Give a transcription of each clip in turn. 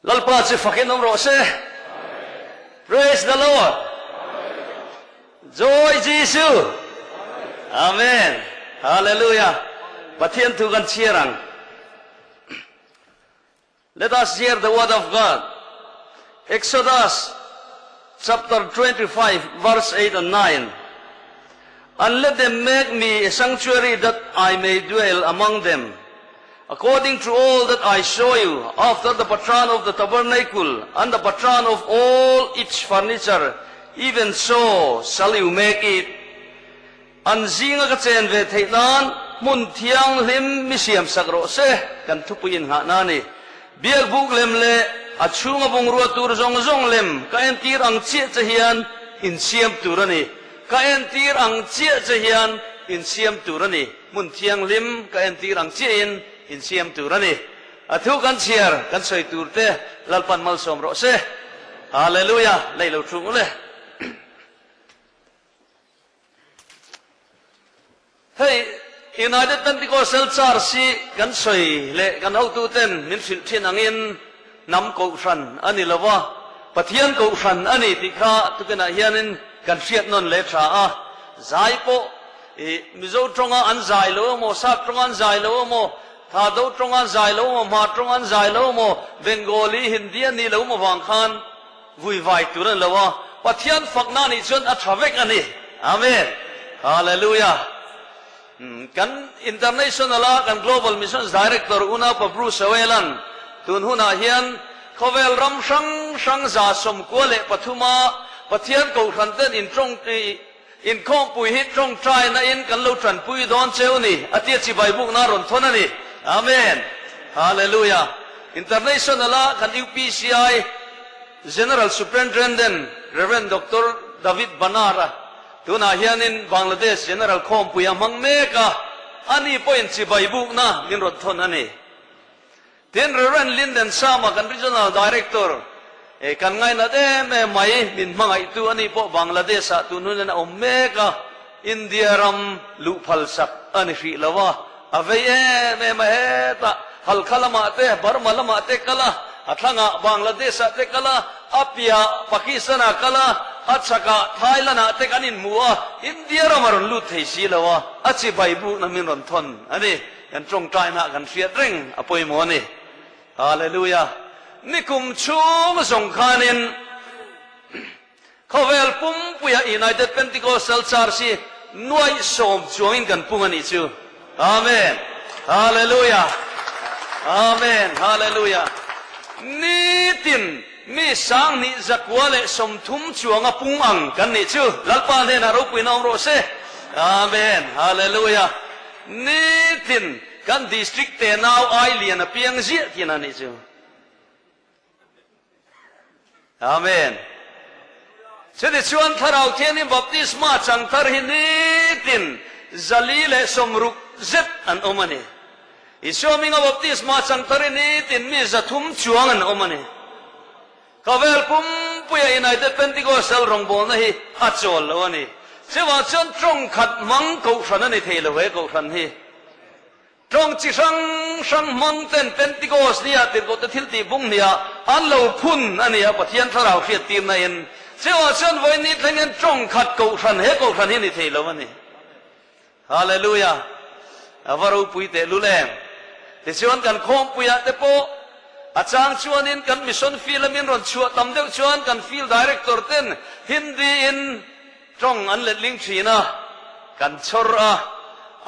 lalpa chi fakin om ro se praise the Lord joy Jesus amen hallelujah pathian tu kan chiarang let us hear the word of God. Exodus chapter 25 verse 8 and 9. And let them make me a sanctuary that I may dwell among them, according to all that I show you, after the pattern of the tabernacle, and the pattern of all its furniture, even so shall you make it. And zinga ka chen ve theinan mun thiang lim mi siam sakro se kan thupuin nga nani biak buk lem le achunga bung ruwa tur zong zong lem ka en tir ang chia chahian in siam turani ka en tir ang chia chahian in siam turani mun thiang lim ka en tir ang chia in siam turani athu kan chiar kan soi turte lalpan mal som ro se hallelujah leilo thung le hey United Pentecostal Church kan soi le kan au tu ten min sil thin angin nam ko san ani lawa pathian ko san ani tikha tu kana hianin kan fiat non le tha a zai po mizo tronga an zai lo mo sa tronga an zai lo mo tha do tronga zai lo mo ma tronga an zai lo mo Bengali Hindi ani lo mo wang khan vui vai tu ran lawa pathian fakna ni chon a thavek ani amen hallelujah kan international kan global missions director una pa Bruce Awelan tun huna hian khovel ram sang za som kole pathuma pathian ko khanten in trong in khong pui hit trong trai na in kan lo tran pui don cheu ni atia chi bai buk na ron thona ni amen hallelujah international kan UPCI general superintendent Reverend Dr. David Banara tuna hianin Bangladesh general khom puya mangmeka ani point si baibuk na min rot thon ani ten Reverend Linden Sama kan regional director kan ngai na de mai min mangai tu ani po Bangladesh a tunun na omeka India ram lu phalsak ani fi lawa aveye me maheta halkhalama te barmalama te kala athanga Bangladesh te kala apia Pakistan kala achaka Thailand te kanin muwa India ramaron lu thei si lawa achi baibu na min ron thon ani kan trong tai na kan fiat ring apoi mo ni hallelujah nikum chung song khanin khovel pum puya United Pentecostal Church noi som join kan pungani chu amen hallelujah amen hallelujah nitin mi sang ni zakwale som thum chuanga pung ang kan ni chu lalpa ne na ro puinong ro se amen hallelujah nitin kan district te now island a piang zia tina ni chu amen sede chuan tharau thianin baptisma chang thar hi nitin zalile somruk zet an omani isominga baptisma chang thar nitin mi zathum chuang an omani kavel pum puya United Pentecostal rongbol na hi achol lo ani sewa chon trong khat mang ko thana ni thelo he ko than hi trong chi sang mountain Pentecost nia tir ko thil ti bung nia an lo phun ani a pathian tharau fiat tim na in sewa chon voi ni thengen trong khat ko than he ko than hi ni thelo ani hallelujah avaru puite lulem te chon kan khom puya te po achang chuanin kan mission field min ron chua tamdeu chuan kan field director ten Hindi in trong an let ling thina kan chora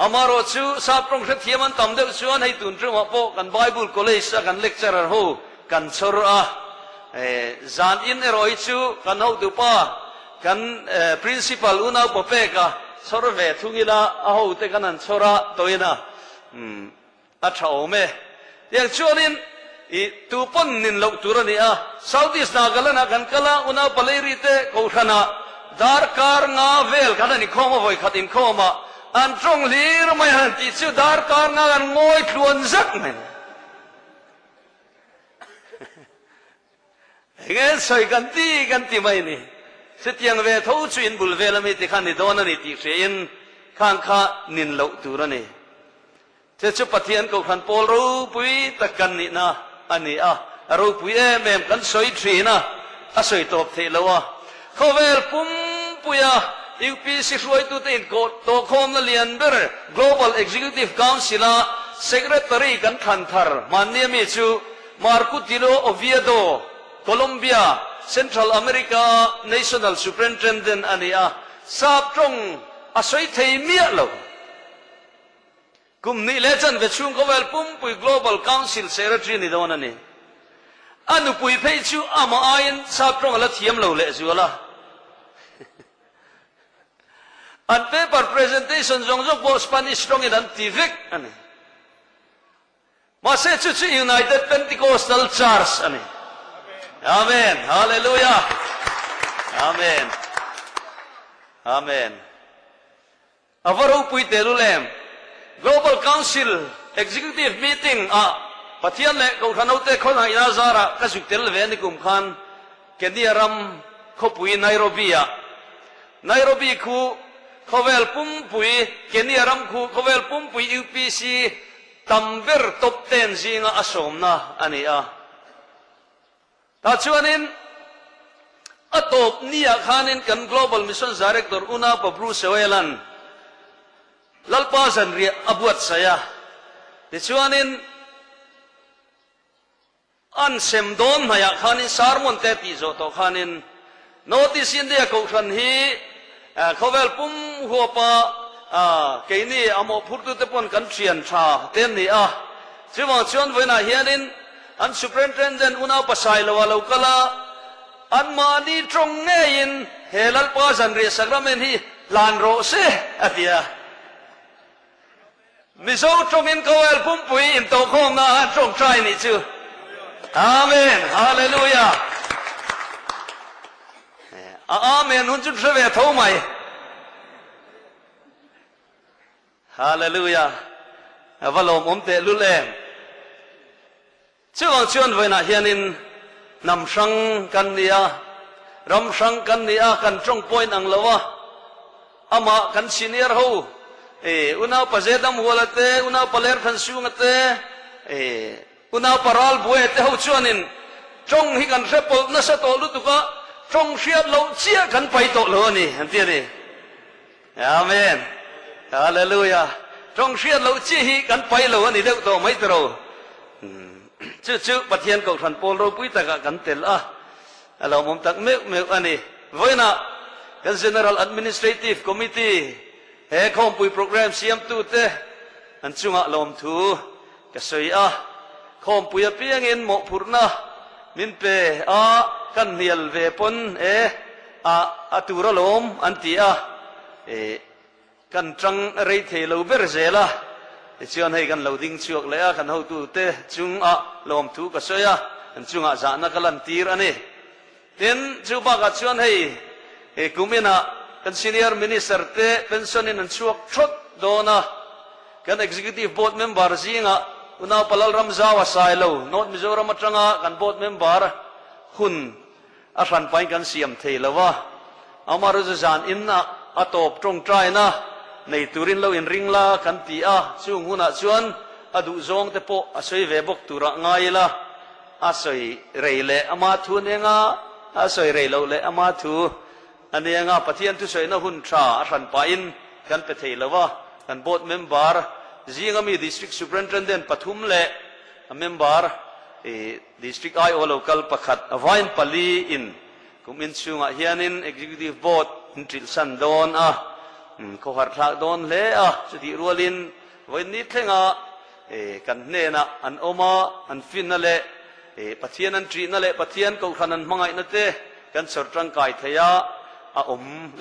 amaro chu sa prong kha thiaman tamdeu chuan hei tun tru ma po kan Bible college kan lecturer ho kan chora zan in eroi chu kan ho tu pa kan principal una pope ka sorve thungila a ho te kanan chora toina a thau me yang chuanin tu pon nin lo turani a Southeast Nagaland kan kala una paleri te ko thana dar kar nga vel kana ni khoma voi khatin khoma an trong lir mai han ti chu dar kar nga kan ngoi tluan zak men ngen soi kan ti mai ni setiang ve tho chuin bul vel mi ti khan ni don ani ti shein khang kha nin lo turani che chu pathian ko khan pol ro pui takan ni na ani a เราปุยแม่กันสวยทรีนะอาศัยตบเทลวะเขาเวลปุ่มปุยอีกปีสิช่วยตัวเองก็ตัวคอมนั่นเรียนเบอร์ Global Executive Council Secretary กันทันทาร์มันเนี่ยมีชูมาร์คุติโลโอวิอาโดโคลอมเบีย Central America National Superintendent อันนี้ทราบตรงอาศัยเทียมีอะไรกลุ่มนี้เลจันเวชุงเขาเวลปุ่มปุย Global Council Secretary นี่โดนนี่อันนู้ปุยเพย์ชูอามาอายินทราบตรงอะไรเทียมเราเลยชัวร์ละอัน paper presentation จงจงบอก Spanish ตรงนี้ดันทีวิกอันนี้มาเสจุด United Pentecostal Church อันนี้อาเมนฮาเลลูยาอาเมนอาเมนอวารุปุยเตลุเลม Global Council Executive Meeting ปะเทียนเล่กูขันเอาเตะคนหายาซาระก็สุดเตลเวนิกุมขันเกดียรัมเขาปุยไนโรบีคูเขาเวลปุ่มปุยเกดียรัมคูเขาเวลปุ่มปุย UPC ตัมเบอร์ท็อป10ซิงอาสมนะอันนี้แต่ชวนินอัตบนี่อาคานินกัน Global Mission Director อุณาปบรูเซเวลันลัลปาซันเรียอบวดสยาแต่ชวนินอันเซมโดนมาอยากขานินสารมนเตติโจโตขานินโนติสินเดียกูขันฮีเขาเวลปุ่มหัวปะเกนี่อโมพูดตุเตปนกันเชียนชาเต็นนี่ชิวังชวนไว้นาเฮียนินอัน Superintendent อุณาปัสไซลวาลูกละอันมาดีตรงเงินเฮลัลปาซันเรียสักระเมนฮีลานโรเซอเดียมิโซตรงเงินเขาเวลปุ่มปุยอินโตโคมนะตรงใจนี่จูอาเมนฮาเลลูยาอาเมนหุ่นจุดเสวะเท่าไหมฮาเลลูยาวะโลมเตลุเลมช่วงชวนไว้นะเฮียนินนำสังกันเนียรำสังกันเนียกันจงปอยนังละวะอามากันซีเนียร์หูอุณาปะเจดามหัวละเตอุณาปะเลร์ขันซูงเตอุณาปะรัลบัวเตหูชวนินจงฮิกันเสพลนัสโตลุตุกะจงเชียร์เราเชียร์กันไปโตโลนี่อันที่นี่อาเมนฮาเลลูยาจงเชียร์เราเชียร์กันไปโลนี่เด็กโตไม่ตรชื่อปะเทียนกับท่านโปลเราปุยตะกันเตลเรามุมตักเมฆอันนี้ไว้นะกัน General Administrative Committee ข้อมปุยโปรแกรมเสียมตูเตอันจุงะลมทูก็สวยข้อมปุยเปียงเงินหมกพูนะมินเปกันเนียลเวปนตูระลมอันตีกันจังไรเทลูเบอร์เซล่ะชวนให้กันเราดิ้งชวกเลยกันเขาตูเตจุงลมทูก็สวยอันจุงะจานักลันตีรันนี่เต็นจูบากชวนให้กุมินะกัน Senior Minister เตเป็นส่วนนี้นั่นชวกชดโดนะกัน Executive Board Member ซิงอุณาปลัลรัมซาวาไซโลโนดมิโซรามัตรังกัน Board Member คุณอาชันไปกันเสียมเทลวะอามารุจจานอินนะอัตบตรงใจนะในตุรินเราอินริงลากันตีช่วงหุนชวนอดุจงเตปอาศัยเวบกตุระง่ายละอาศัยเรเลอามาทูเนงอาศัยเรเลเลอามาทูอันนี้งาปะเทียนทุเสยนะหุนชาอาชันไปอินกันเปเทลวะกันบอดเมมเบอร์จีงามี District Superintendent ปทุมเลเมมเบอร์District I.O. local pakat avain pali in kumin sunga hianin executive board intril san don ko harthak don le chudi rualin voini thenga kan ne na an oma an fin na le pathian an tri na le pathian ko khanan mangai na te kan sortang kai thaya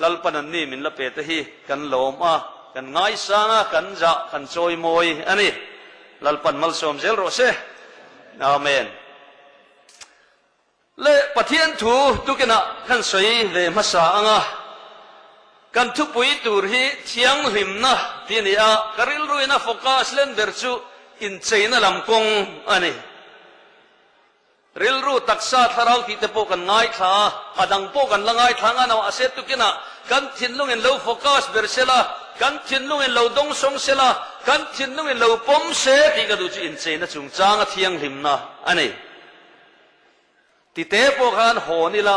lalpan an ni min la pe te hi kan lom kan ngai sanga kan ja kan choi moi ani lalpan mal som zel ro se amen le pathian thu tukena kan soi ve masa anga kan thu pui tur hi thiang hlim na tinia karil ruina focus len berchu in cheina lamkong ani ril ru taksa tharau ti te po kan ngai tha adang po kan langai thanga na aset tukena kan thinlung en lo focus bersela kan thinlung en lo dong song sela kan thinlung en lo pom se ti ka du chi in cheina chung changa thiang hlim na ani ti te po khan ho ni la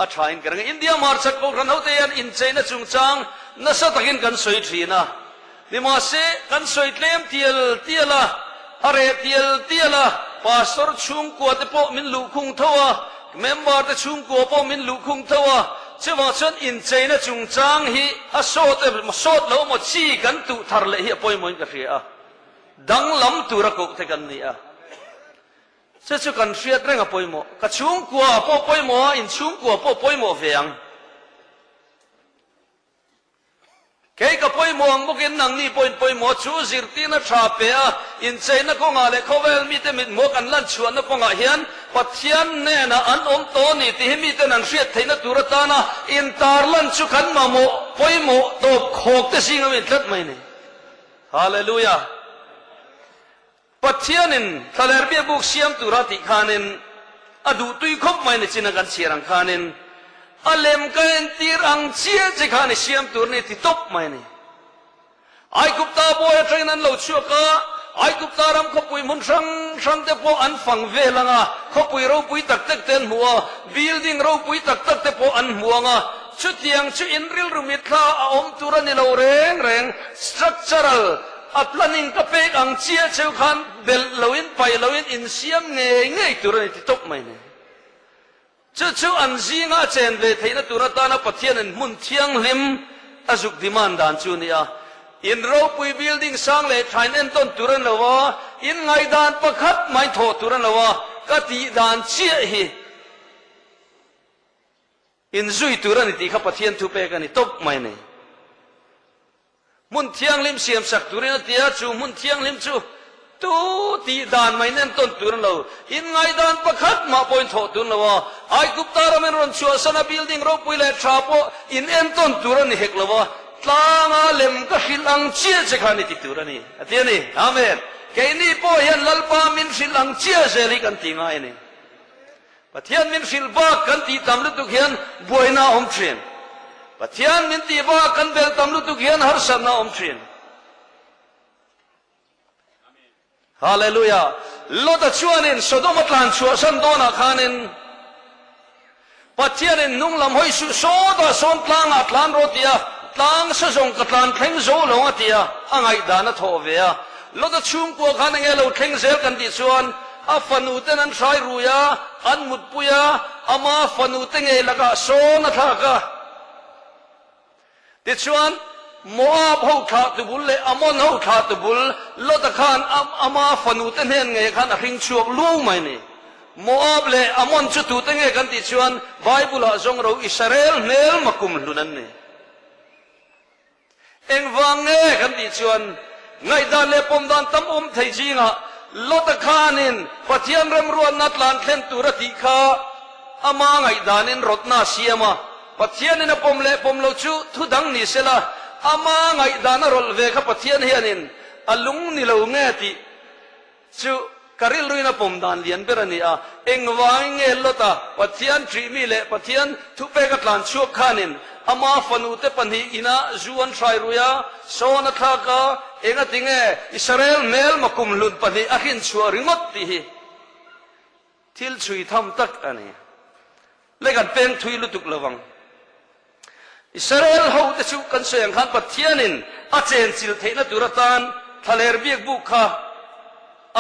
a thain kan India marchak ko ran hote an in China chungchang na sa takin kan soi thina ni ma se kan soi tlem tiela are tiela pastor chung ko te po min lu khung thawa member te chung ko po min lu khung thawa chewa chon in China chungchang hi a sot lo mo chi kan tu thar le hi poi moi ka ria dang lam tu ra ko te kan ni a se chu kan ria reng a poi mo ka chung ko po poi mo in chung ko po poi mo veang ke ka poi mo ang bukin nang ni poi mo chu zirti na tha pe a in China ko nga le khovel mi te mit mo kan lan chuan na ko nga hian pathian ne na an om to ni ti mi te nan riat theina turata na in tarlan chu kan ma mo poi mo to khok te singa mi tlat mai ne hallelujah pathian in thaler be buk siam turati khanin adu tui khop mai ne china kan sirang khanin alem kain tir ang chia je khani siam tur ni ti top mai ni ai kupta boy train an lo chuka ai kupta ram khopui mun sang te po an phang ve langa khopui ro pui tak tak ten huwa building ro pui tak tak te po an huanga chu tiang chu in ril rumit kha a om tur ni lo reng structural a planning ka pe ang chia cheu khan bel loin pai loin in siam nge tur ni ti top mai ni chu an zinga chen ve theina turata na pathian an mun thiang lim azuk demand dan chu nia in ro pui building sang le thain en ton turan lawa in ngai dan pakhat mai tho turan lawa ka ti dan chia hi in zui turan ti kha pathian thu pe ka ni top mai ne mun thiang lim siam sak turin tia chu mun thiang lim chu tu ti dan mai nen ton turan lo in ngai dan pakhat ma point tho tun lo ai gupta ramen ron chua sana building ro pui le trapo in en ton turan ni hek lo tlanga lem ka hilang chia che khani ti turani atiani amen ke ni po hian lalpa min hilang chia zeli kan ti ngai ni pathian min silba kan ti tamlu tu hian boina om thren pathian min ti ba kan bel tamlu tu hian har sarna om thren hallelujah lota chuanin sodoma tlan chua san dona khanin pathianin nung lam hoi su so da son tlang a tlan rotia tlang sa jong ka tlan thleng zo lo atia angai dana tho ve a lota chung ko khan nge lo thleng zel kan ti chuan a fanu ten an sai ruya an mut puya ama fanu te nge laga so na tha ka ti chuan Moab ho tha tu bul le Amon ho tha tu bul lota khan ama fanu ten hen nge khan a hring chuak lu mai ni Moab le Amon chu tu te nge kan ti chuan Bible a jong ro Israel mel makum lunan ni eng wange kan ti chuan ngai dan le pom dan tam thei jinga lota khanin pathian rem ruan na tlan thlen turati kha ama ngai danin rotna siama pathian in pom le pom lo chu thu dang ni sela ama ngai dana rol ve kha pathian hianin alung ni lo nge ti chu karil ruina pom dan lian berani a eng wange lota pathian tri mi le pathian thu pe ka tlan chu khanin ama fanu te panhi ina zuan trai ruya sona thaka enga tinge Israel mel makum lun panhi ahin chua ringot ti hi thil chui tham tak ani legan pen thui lutuk lawang Israel ho te chu kan soyang khan pathianin a chen chil theina turatan thaler biak bu kha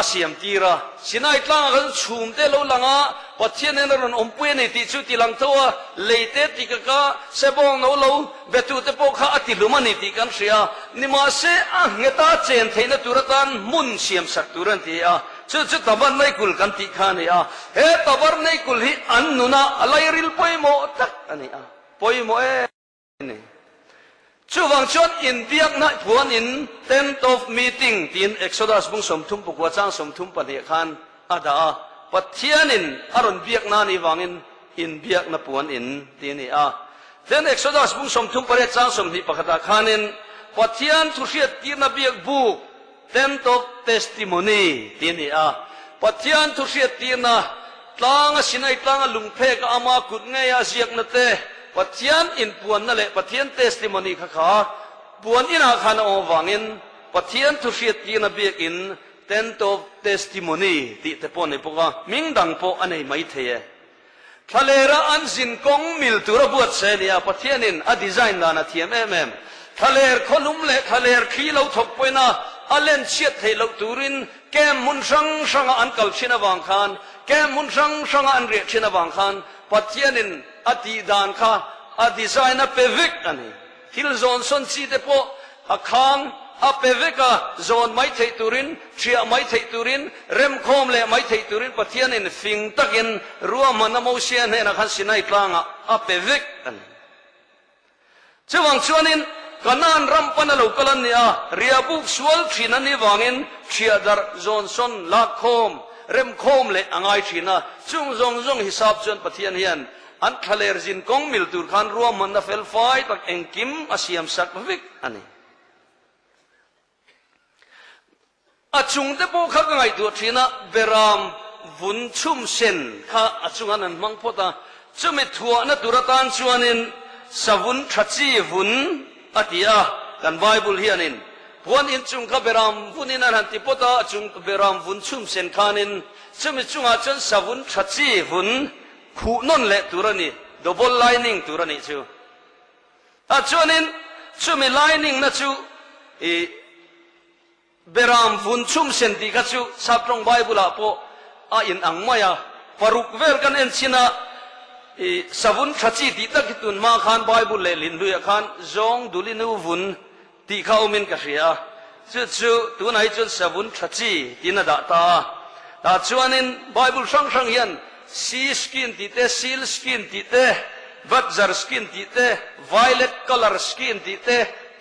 asiam tira sinai tlang kan chum te lo langa pathian en ron ompue nei ti chu ti lang towa leite ti ka sebong no lo betu te po kha ati lumani ti kan ria nima se a ngeta chen theina turatan mun siam sak turan ti a chu tabar nei kul kan ti khani a he tabar nei kul hi an nuna alairil poimo tak ani a poimo e ni chu wang chon in biak na puan in tent of meeting tin Exodus bung som thum pukwa chang som thum pani khan ada pathianin aron biak na ni wangin in biak na puan in tini a then Exodus bung som thum pare chang som ni pakhata khanin pathian thusiat tir na biak bu tent of testimony tini a pathian thusiat tir na tlang sinai tlang lungphe ka ama kut nge ya ziak na te pathian in puan na le pathian testimony kha kha puan ina khana o wangin pathian thusiat tir na biak in tent of testimony ti te pon ne poka mingdang po anei mai theye ทะเลระอันสินกงมิลตุระบวดเสนียปะเทียนินอดีไซน์นานาเทียมทะเลคนลุ่มเละทะเลขี้เราถกไปนะอเลนเชียดให้เราตูรินแกมุนสังสังอันกัลชินวังคานแกมุนสังสังอันเรียชินวังคานปะเทียนินอดีดานข้าอดีไซน์นับเปวิกอันนี้ฮิลโซนส่วนสีเดโปอาคางอาเปวิกาโซนไม่เทตูรินเชียไม่เทตูรินเร็มโคมเละไม่เทตูรินปะเทียนินฟิงตักินรัวมันนโมเชียนให้นักขันสินัยกลางอาเปวิกอันนี้เจ้าวังชวนินกันนั่นรำปันลูกกันเนี่ยเรียบุกสวลชีนันนี่วางอินเชียดาร์โซนซอนลักโคมเร็มโคมเละอ่างไอชีนะจุงจงฮิสับจนปะเทียนเฮียนอันทะเลร์จินกงมิลตูร์ขันรัวมันนัฟเฟลไฟตักเอ็งกิมอาเซียมสักวิกอันนี้อาจุงเตปูข้าก็ไงตัวชีนะเบรามวุนชุมเซนข้าอาจุงอันนั้นมังพอตาจะไม่ทัวนะตุรตานชวนินสวุนทัชีวุนอติยากันไบเบิลเฮียนินพวนอินจุงข้าเบรามวุนินันติปตาจุงเบรามวุนชุมเซนขานินจะไม่จุงอาจนสวุนทัชีวุนคู่นนเละตุรนีดับเบิลไลนิ่งตุรนีจูอาจวนินจะไม่ไลนิ่งนะจูเบรามฟุนชุมเซนติกัจูสับตรงไบเบิลอาโปอาอินอังมายาฟารุกเวลกันเอ็นชินะสวุนทัชีติตะกิตุนมาขานไบเบิลเลลินลุยขานจงดุลินูฟุนติข้าวมินกษยาจูตัวไหนจนสวุนทัชีตินาดาตาแต่ชวนินไบเบิลช่างยันซีสกินติเตซีลสกินติเตวัดจาร์สกินติเตไวเลตคัลเลอร์สกินติเต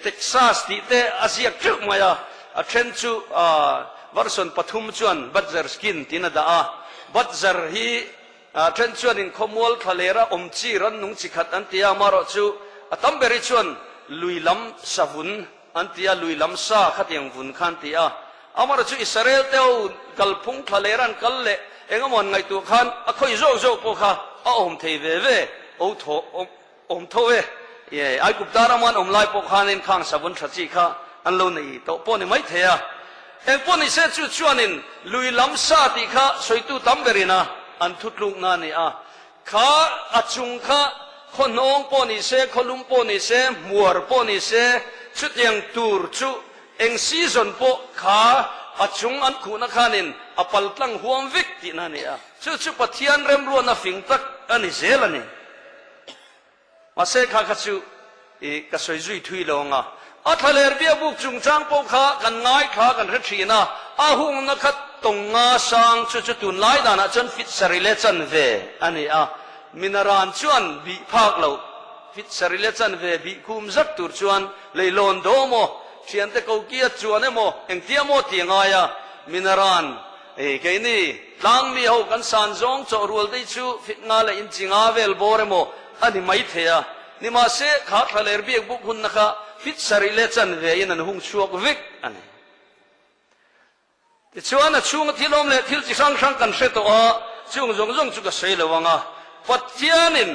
เท็กซัสติเตอาเซียจุกมายาเทรนจูวอร์สันปฐุมชวนบัตเซอร์สกินตินาดาบัตเซอร์ฮีเทรนชวนินขมวลทะเลระอมจีรันนุงจิขัดอันติยามารอจูตัมเบริชวนลุยลัมสาวุนอันติยาลุยลัมซาขัดยังวุนขันติยาอามารอจูอิสราเอลเตวกัลพุงทะเลรันกัลเล่เอ็งมันไงตัวขันอคอยโจโจโปค่ะอมเทเวเวอโถอมโถเวเย่ไอกุบดารามันไลปกขันินข้างสาวุนชัจิค่ะอันโลนี่โตปนี่ไม่เทียเอ็งปนี่เสจุชวนินลุยล้ำซาติข้าสวยตุตัมเบรินะอันทุตลุงนานี่ข้าอาจุงข้าคนน้องปนี่เสคนลุงปนี่เสมัวร์ปนี่เสชุดยังตูร์ชุเอ็งซีซันปข้าอาจุงอันคูนักขานินอปัลตังห่วงวิกตินานี่ชุดปะเทียนเริ่มรัวนาฟิงตักอันนี้เซลนี่มาเสข้าข้าชุก็สวยจุยทุยลงอาทะเลเบียบุกจุงจางปกขากันง่ายขากันรัชีนะอาหุงนักตรงงาสังจุดตุนไล่ดานะจนฟิตสริเลจันเวอันนี้มินารันชวนบีภาคเราฟิตสริเลจันเวบีคุมจักตุรชวนเลยลอนโดโมเชียนเตกูกี้ชวนโมเอ็งเทียโมเทียงอายามินารันแค่นี้ลังมีเขากันสันจงจอรัวได้ชูฟิตงาเลยอินจิงอาเวลโบเรโมอันนี้ไม่เทียนี่มาเสกขาทะเลเบียบุกหุ่นนะคะฟิตสริเลจันเวยินันหุงชัวกวิกอันนี้ที่ชวนช่วงที่ลมเละที่จิสังสังกันเสตตัวช่วงจงจุกเสยเลวังปัจเจียนิน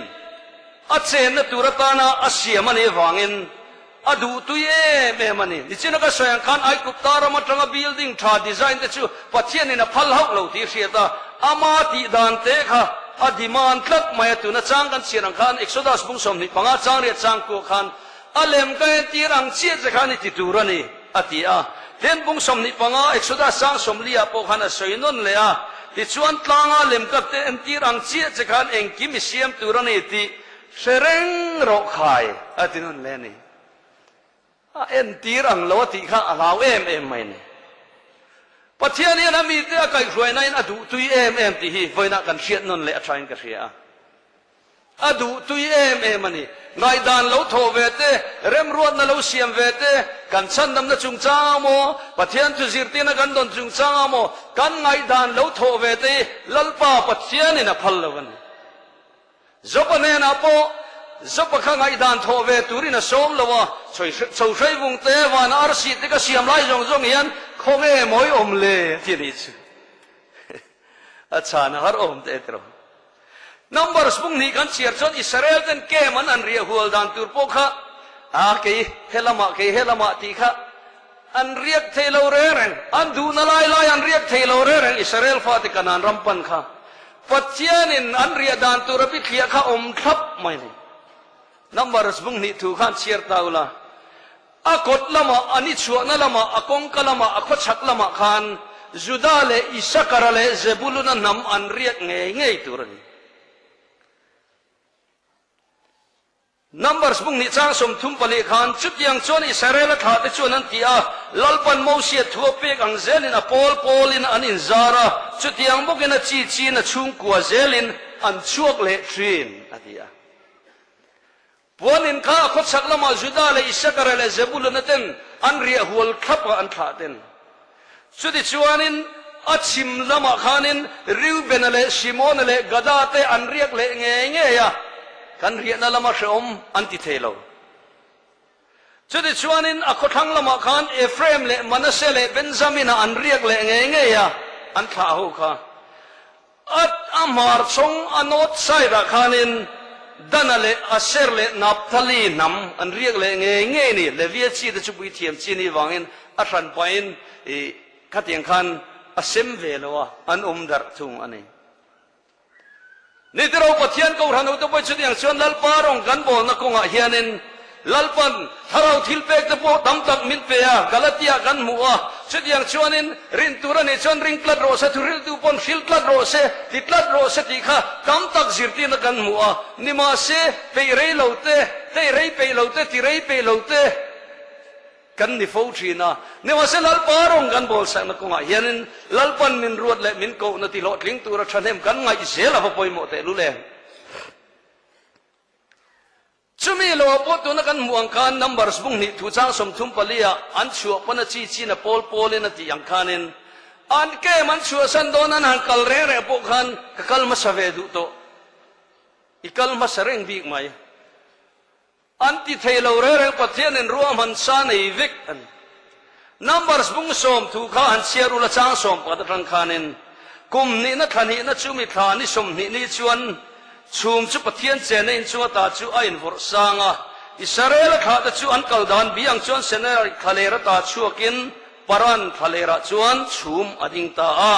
อาเจนตุรตานาอาเซียมันเอวังอินอดูตุยเมมันนี่ที่นักสวยขันไอกุตารมาตรังบิลดิ้งทาดีไซน์ที่ชูปัจเจียนินพัลฮักเหล่าที่เสียตาอามาติดานเตะค่ะอดีมันคลักมาตุนจังกันเสียงขันเอกโซดัสบุงสมนิปังอาจังเรียจังกูขันอเลมกันตีรังเชียจะขันติตูรันี่อติอาเล่นบุงสมนิปังอาเอกโซดัสสังสมลีอาปขันสวยนุ่นเลยที่ชวนตางอาเลมกับเต็นตีรังเชียจะขันเองกิมิเซียมตูรันี่ที่เสรงรกขายอตินุ่นเลยนี่เอ็นตีรังโลติข้าลาวไม่เนี่ยปัจจัยนี้นะมีแต่ไก่ช่วยนั่นอดูตุยที่ฮีไว้นักกันเชียนนั่นเลยอัศวินกันเชียอดูตุยมันนี่ไงดานเราโทเวเตเริ่มรวดนั่นเราเสียมเวเตกันฉันดำนั่นจุงจ้าโมปัจจัยทุจิรตินักันโดนจุงจ้าโมกันไงดานเราโทเวเตลัลปาปัจจัยนี้นะพัลลวันจบเนี่ยนะโปจบข้างไงดานโทเวตุรินะสมละวะช่วยวงเตวันอาร์สิติก็เสียมไล่จงยันคงมวยอมเล่ที่นี่สิอาจารย์ฮาร์อมเตตรนัมเบอร์สบุงนี้กันเชียร์จนอิสราเอลกันเกมันอันเรียหัวดานตุรพกะเฮลมาตีค่ะอันเรียกเทโลเรนอันดูนลายอันเรียกเทโลเรนอิสราเอลฟาติกันอันรำพันค่ะ ปัจเจียนินอันเรียดานตุระพิเทียข้าอมทับไม่เลยนับบาร์สบุงนิถูกขันเชียร์ตาวละอากดละมาอันนี้ชัวนั่นละมาอากงกละมาอากดชักละมาขันจุดาเลอิสกระเลเซบุลุนันนำอันเรียกเงยตัวนี้นับบาร์สบุงนิจ้างสมทุมปลีขันจุดยังชวนอิสราเอลขาดชวนนันทีอาลัลปันโมเสียทั่วเปกังเซลินอปอลินอันอินซาระจุดยังบุกินจีนชุ่มกัวเซลินอันชั่วเลทรีนอธิยาพวนินข้าขดสักละมาจุดาเลอิสกระเลเซบุลุนันอันเรียหัวขับอันขาดสุดที่ชวนินอัดชิมละมาขานินริวเบนเลชิโมนเลกดาเตอันเรียกเลเงี้ยกันเรียนละมาชมอันติเทโลสุดที่ชวนินอคทั้งละมาขานเอฟเรมเลมันเซเลเบนซามินอันเรียกเลเงี้ยอันข้าหูข้าอัดอามาร์ชงอันอดไซระขานินดันเลอาเซร์เลนับทะลีนำอันเรียกเลเงี้ยนี่เลเวียชีดจุบุยเทียมจีนีวังอินอัชันไปอินขัดยังขันอาเซมเวลวะอันดาร์ทุงอันนี้นี่ที่เราปฏิญาณกับเราเราต้องไปจุดยังชวนลัลปารองกันบ่นักงาเฮียนินลัลปันถ้าเราทิลเปกตะโพตั้มตักมินเปียกาลติยากันมัวจุดยังชวนนินรินตุระนี่ชวนริงกลัดโรเซตุริลตุปนฟิลกลัดโรเซติกลัดโรเซติข้าตั้มตักจิรตินักกันมัวนิมาเซไปเรย์เหล่าเตเตเรย์ไปเหล่าเตติเรย์ไปเหล่าเตกันนี่ฟูชีนะนี่ว่าเสลัลปารองกันบอลสักนักงาเฮียนินลัลปันมินรวดและมินโกนติโลดลิงตุระชันเฮมกันไงเสียละพอปอยหมดแต่รู้เลยชุมีโลปตุนักันมวงการนัมบาร์สบุงนิทุจ้างสมทุมปลียอันชัวปนจีนปอลนติยังคานินอันเกมันชัวสันโดนันหันกัลเร่ปกันกัลมาสเวดุโตอีกัลมาสเร่งบีกไหมอันที่เทโลเร่ปะเทียนินรัวมันซาในวิกอันนัมบาร์สบุงสมทุข้าอันเชียรุละจ้างสมปะตรังคานินกุมนี่นัทนี่นัชุมิทานิสมนี่ชวนชุมจุปเทียนเจนินชัวตาจูอินฟอร์สังอิสราเอลข้าตจูอันกัลดานบียังชวนเซเนอร์ทะเลระตาชัวกินปรันทะเลระชวนชุมอดิงตา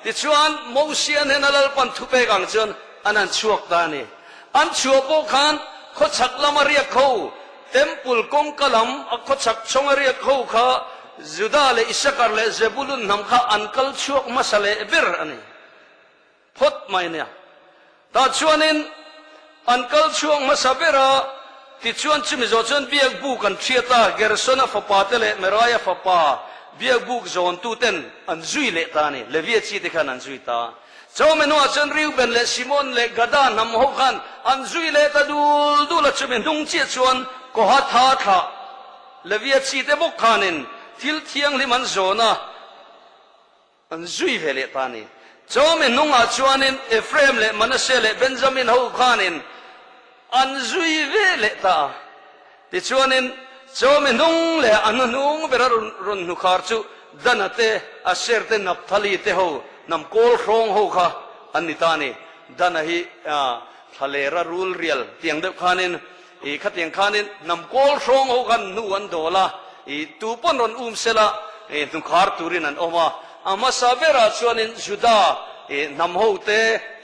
ติชวนโมเสียนเฮนัลปันทุเปกังชวนอันนั้นชัวตานี่อันชัวโปขันขดชักละมาเรียกเขาเต็มปุลกงกะลำขดชักชงเรียกเขาข้าจุดาเลอิสกาเลเซบุลุนนำข้าอันกัลชัวมาสเลเบรอันนี้พดไม่เนี่ยตาชวนินอันกัลช่วงมาสับเบราติชวนชิมิโจชนเบียกบุกันเชียตาเกรสนาฟปาเตเลเมรายฟปาเบียกบุกโจนตูเต็นอันจุยเลตานี่เลเวียชีติขันอันจุยตาเจ้าเมนูอาจารย์ริวเบนเลซิมอนเลกาดานนำหัวขันอันจุยเลตาดูละชิมินุงเชียชวนก็ฮัทฮัทเลเวียชีติบุกขันินทิลเทียงลิมันโจนาอันจุยเวเลตานี่เจ้ามินนุ่งอาชวานินเอฟเรมเลมันเซเลเบนจามินฮูขานินอันจุยเวเลตาติชวานินเจ้ามินนุ่งเลอันนุ่งเบรรุนนุขารจูดันเตอาเซร์เตนับทลีเตฮูนำโกลครองฮูขาอันนิตานีดันฮีทะเลระรูลเรียลเตียงเด็กขานินอีขัดเตียงขานินนำโกลครองฮูกันนูอันโดละอีตูปนรอนเซละนุขารตูรินันออกมาอามาซาเบราชวนินจุดานำหูเต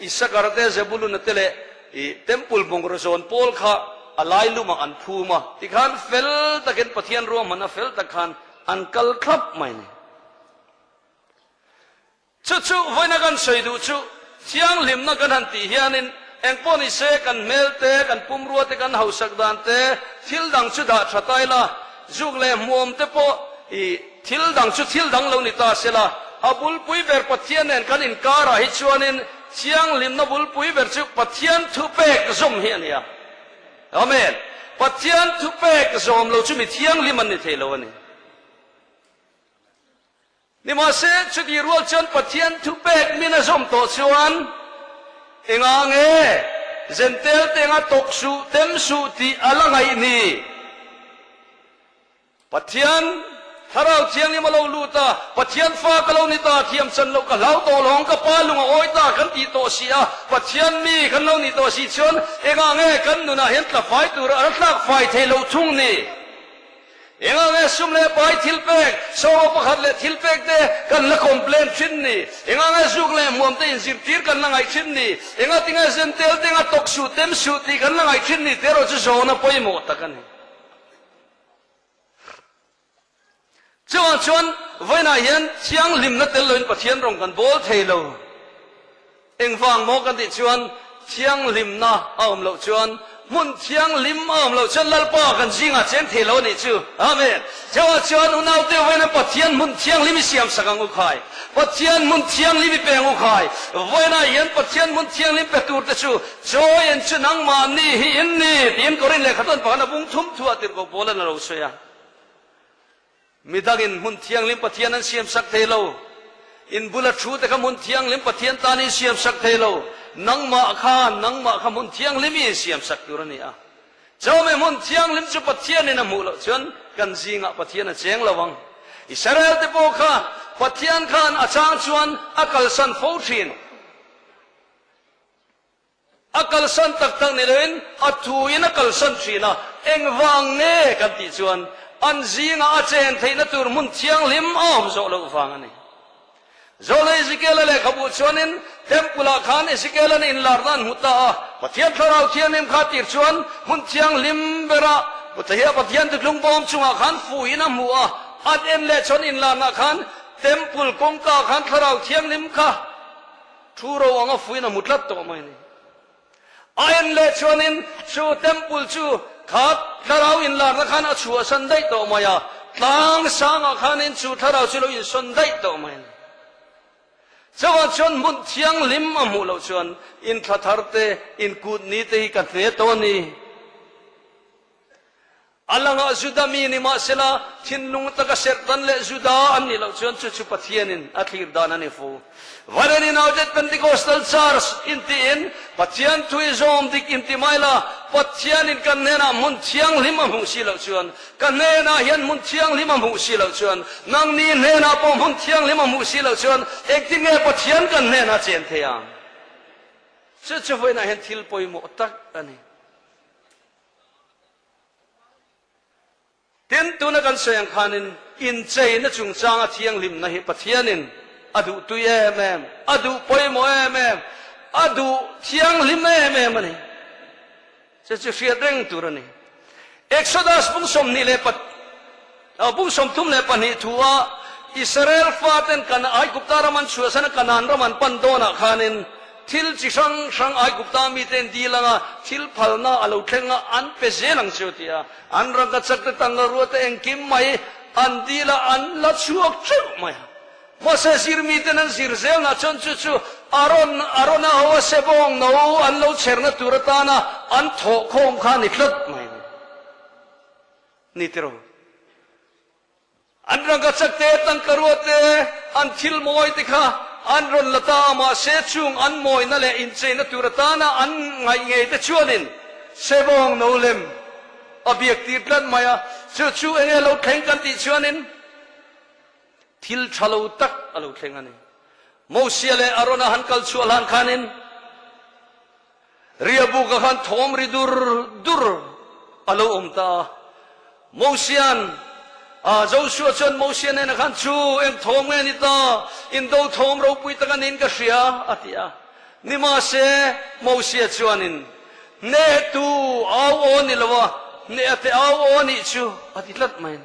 อิสกาเตเซบุลุนเตเลเต็มปุลบงกรโซนโพลข้าอะไรลุมาอันพูมาที่ขันเฟลตะเกินปะเทียนรวมมันเฟลตะขันอันกัลคลับไม่เนี่ยชุไว้นักันสวยดูชุเชียงลิมนักันหันตีเฮียนินเอ็งปนิเซกันเมลเตกันปุ่มรัวเตกันเฮาสักดานเตทิลดังชุดาชะตายละจุกเลมวมเตโปทิลดังชุดทิลดังเหล่านี้ตาเสละอาบุลปุยเบร์ปะเทียนเองกันอินการะฮิชวนินเชียงลิมนับุลปุยเบร์ชุปะเทียนทุเปกซมเฮียนี่อาเมนปะเทียนทุเปกซมเราชุมิเทียงลิมันนี่เทโลนี่นี่มาเสชุดีรัวจนปะเทียนทุเปกมินาซมโตชวนเองอ่างเอเซนเตลเตงาตกสูเต็มสูตีอะไรไงนี่ปะเทียนถ้าเราเทียงนี่มาเราลูตาปัจเจียนฟ้าก็เรานี่ตาเทียมสันเราก็เราโตลงก็ป้าลุงโอ้ยตากันตีโตเสียปัจเจียนมีกันเรานี่โตสีชนเองอ่างเอกันนู่นนะเห็นตะไฟตัวรักไฟเทเราทุ่งนี่ enga nge sum le pai thilpek so pakhat le thilpek te kan la complain thin ni enga nge zuk le mom te inzir tir kan la ngai thin ni enga tinga zen tel tenga tok su tem su ti kan la ngai thin ni tero chu zo na poi mo takan chuan voina hian chiang lim na tel loin pathian rong kan bol theilo engwang mo kan ti chuan chiang lim na aum lo chuan mun chiang lim aum lo chuan lalpa kan jinga chen thelo ni chu amen chuan unau te voina pathian mun chiang lim siam sakang u khai pathian mun chiang lim peng u khai voina hian pathian mun chiang lim pe tur te chu joy en chu nang ma ni hi in ni tin korin le khaton pa na bung thum thua tir ko bolan lo soya midagin mun thiang lim pathian an siam sak thelo in bula thu te ka mun thiang lim pathian tani siam sak thelo nangma kha mun thiang lim i siam sak turani a chome mun thiang lim chu pathian in amulo chuan kan zinga pathian a cheng lawang Israel te po kha pathian khan achang chuan akal san fothin akal san tak tak ni len athu in akal san thina engwang ne kan ti chuan an zinga a chen theina tur mun thiang lim om zo lo wang ani zo le Ezekiel le khabu chuanin tempula khan Ezekiel in lardan huta pathian tharau thianim khatir chuan mun thiang lim bera puthia pathian tuklung bom chunga khan fuina muwa at en le chon in lana khan tempul kongka khan tharau thiang lim kha thuro anga fuina mutlat to mai ni ayan le chonin chu tempul chu khat tharau in lana khan a chu san dai to maya tlang sanga khan in chu tharau chu lo in son dai to mai chawa chon mun thiang lim amu lo chon in thatharte in kut ni te ka the to ni alanga zudami ni ma sela thinlung taka sertan le zuda ani lo chon chu pathianin athir dan ani fu warani now that Pentecostal church in pathian thui zom dik intimaila pathian in kanena mun thiang lim amu si lo chon kanena hian mun thiang lim amu si lo chon nang ni nena po mun thiang lim amu si lo chon ekting e pathian kanena chen theang chu voina hen thil poi mo tak ani ten tu na kan sayang khanin in chei na chung changa thiang lim na hi pathianin adu tu em adu poi mo em adu thiang lim em ani chu fiat reng turani Exodus bung som ni le pat bung som tum le pani thuwa Israel faten kan ai guptaraman chuasana kanan raman pandona khanin thil chi sang ai gupta mi ten dilanga thil phalna alo thlenga an pe zelang chotia an ranga chakta tanga ruata engkim mai an dila an la chuak chu mai mose sir mi ten an sir zel na chon chu arona ho sebong no an lo cherna turatana an tho khom kha niklat mai nitro an ranga chakte tang karuate an thil moi tikha an ron lata ma se chung an moi na le in che na turatana an ngai ngai te chuanin sebong no lem abiak ti tlan maya chu enge lo theng kan ti chuanin thil thalo tak alo theng ani Moses le arona han kal chu alan khanin riabu ka khan thom ri dur alo omta Mosian Joshua chon Moses ne na khan chu em thom nge ni ta in do thom ro pui ta kan in ka sia atia ni ma se Moses chuanin ne tu aw on ni lawa ne ate aw on ni chu atitlat main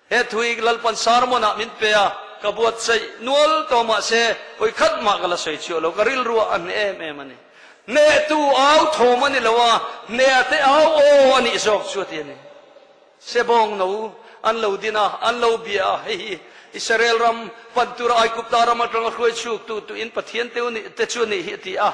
he thui lal pan sarmona min pe a kabuat sai nual to ma se oi khat ma kala sai chu lo karil ru an em ani ne tu aw thom ani lawa ne ate aw o ani sok chu ti ni sebong no an lo dina an lo bia hi Israel ram pantura ai kuptara matang khoi chuk tu in pathian te chu ni hi ti a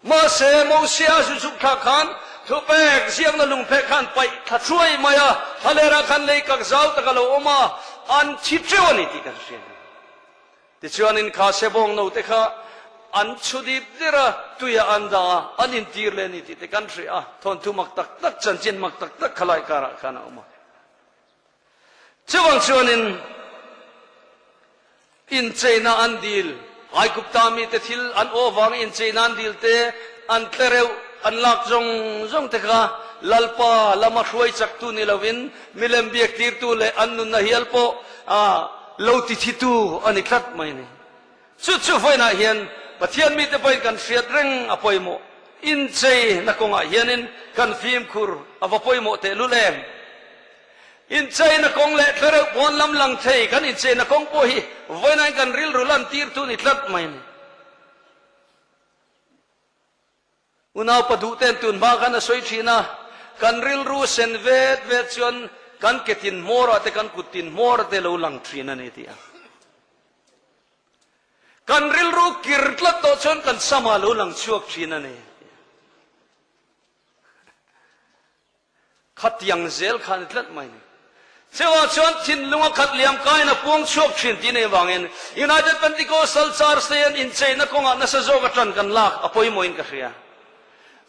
ma se Moses su kha khan thu pek siang na lung pek khan pai tha chuai maya halera khan lei kak zau ta kalo oma an chi chewani ti ka sian ti chuan in kha sebong no te kha an chudip dira tuya anda an in tir le ni ti te country a thon thu mak tak chan chin mak tak khalai kara khana oma chuang chuanin in China an deal ai kupta mi te thil an ovang in China an deal te an tlereu อันลักจงเถอะลัลปาละมาช่วยจักตุนิลวินมิเลมเบียกตีร์ตุเลอันนุนนาฮิลโปโลติทิตูอันนี้คลัดไม่เนี่ยชุดไฟน่ะเฮียนปะเทียนมีแต่ไปกันเสียดเร่งอภัยโมอินเจนักงอ่ะเฮียนินกันฟิล์มคูร์อภัยโมเตลุเลมอินเจนักงเละเธอวันลำลังเทกันอินเจนักงโพฮีไว้นั่นกันริลรุลันตีร์ตุนิคลัดไม่เนี่ยอุณาปดูเต็นตุนบ้ากันสวยชีนะกันริลรูเซนเวทชวนกันเกตินมอร์แต่กันกุตินมอร์เตลูลังทรีนั่นเองที่กันริลรูกิร์ตละโตชนกันสมาลูลังชั่วทรีนั่นเองขัดยังเซลขันตลัดไม่เนี่ยเจ้าชนทินลุงขัดเลี้ยงกายนะพวงชั่วทรีที่ในวังเงินยูไนเต็ดเป็นที่โกสัลซาร์เซียนอินเซนักงานนัสโจกัตันกันลากอภัยโมอินกันเสีย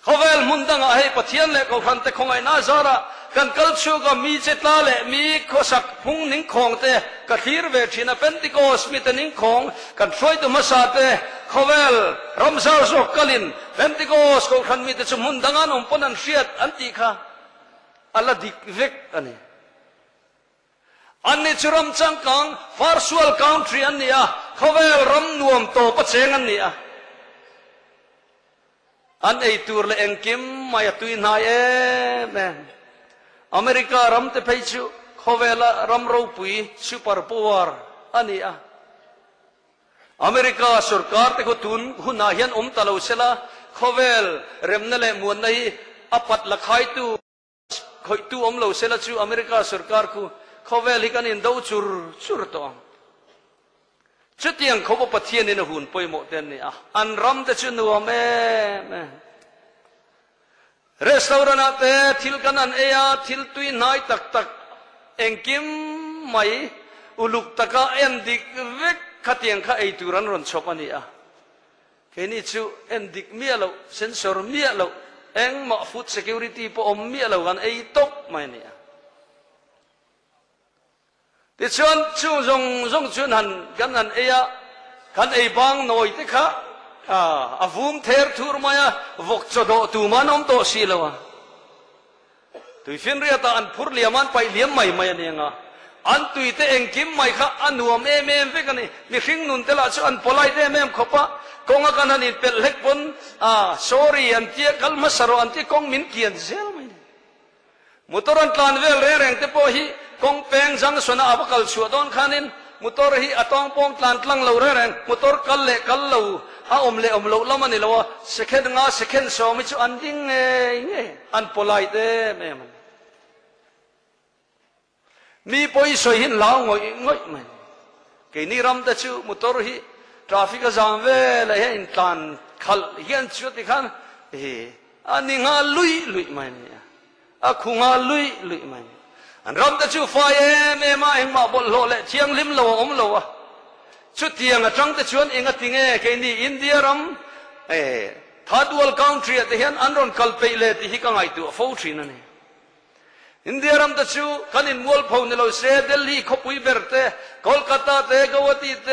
เขาเวลมุนดังไอ้ปะเทียนเล็กเขาพันแต่คงไอ้นาซาระกันกัลชูก็มีเจตลาเล่มีโคสักพุงนิ่งของเตะกันทีร์เวชินะเป็นติโกสมีแต่นิ่งของกันช่วยตัวมาสาเตะเขาเวลรำซาร์สกลินเป็นติโกสเขาพันมีแต่สมุนดังอันอมปนันเชียดอันติค่ะอัลลดิกเวกอันนี้จุรำจังกังฟาร์สวลคันทรีอันนี้เขาเวลรำนวมโตปะเชงอันนี้อันไอตัวเลงกิมมาตุยนายแมนอเมริการำเตไปจูเขาเวลารำรูปุยซูเปอร์พาวเวอร์อันนี้อเมริกาสุรการเตก็ตุนหุ่นนาเฮียนตะลุเซลาเขาเวลเริ่มนั่นแหละมวนในอปัตละขายตัวขายตัวลุเซลาจูอเมริกาสุรการกูเขาเวลฮิกันอินดาวจูรตัวชุดยังเขาบอกปะเทียนในหุ่นไปหมดเต็นนี่อันรำแต่ชุดนัวแม่เรสตอรานเตะทิลกันอันเอียทิลตุยนายตักเอ็งกิมไม่อุลุกตะกะเอ็นดิกเวกขัดยังข้าไอตุรันรอนชอบอันนี้แค่นี้ชูเอ็นดิกเมียเราเซนเซอร์เมียเราเอ็งมาฟุตเซคิวริตี้พอเมียเรากันไอตกไม่เนี่ยที่ชวนชูจงชวนหันกันหันเอียกันไอบางหน่อยที่ข้าฟูมเทอร์ทูร์มายาวกจดตูมันอมโตสีเลวะตุยฟินเรียตอันพูดเลี้ยมันไปเลี้ยมไม่เนี่ยงะอันตุยเตเองกิมไม่ข้าอันหัวเมมเวกันนี่มีขิงนุนเตละชวนพลายเตเมมขบปะกงกันนั่นเป็นเล็กปนsorry อันที่กัลมาสโรอันที่กงมินเกียนเซลไม่มุตรันตานเวลเร่งเตปอฮีกงเปงจังสนาอับกัลชัวดอนขานินมุตรฮีอตองปองตลานตลังเหลาเร่งมุตรกัลเล่กัลเหลาอมเล่ละมันนี่ละว่าเซคันงาเซคันสองมิจูอันดิ้งอันพลายเต้แม่มันมีปอยสวยหินลาวงอยมันแค่นี้รำแต่ชูมุตรฮีทราฟิกจามเวลเห็นตานขัลเห็นชุดที่ขันอันนี้งาลุยมันเนี่ยคุงาลุยมันอันรำแต่ชูไฟเอ็มมาเองมาบนโลเล่เชียงลิมโลโลวะชุดเทียงจังแต่ชวนเองติงแค่นี้อินเดียรำทัดวอลคันทรีที่เห็นอันรอนคัลเปย์เล่ที่ฮิกังไอตัวฟูทรีนั่นเองอินเดียรำแต่ชูคันอินวอลพาวน์เราเซเดลีขบุยเบอร์เตโคลคัตตาเตกวตีเต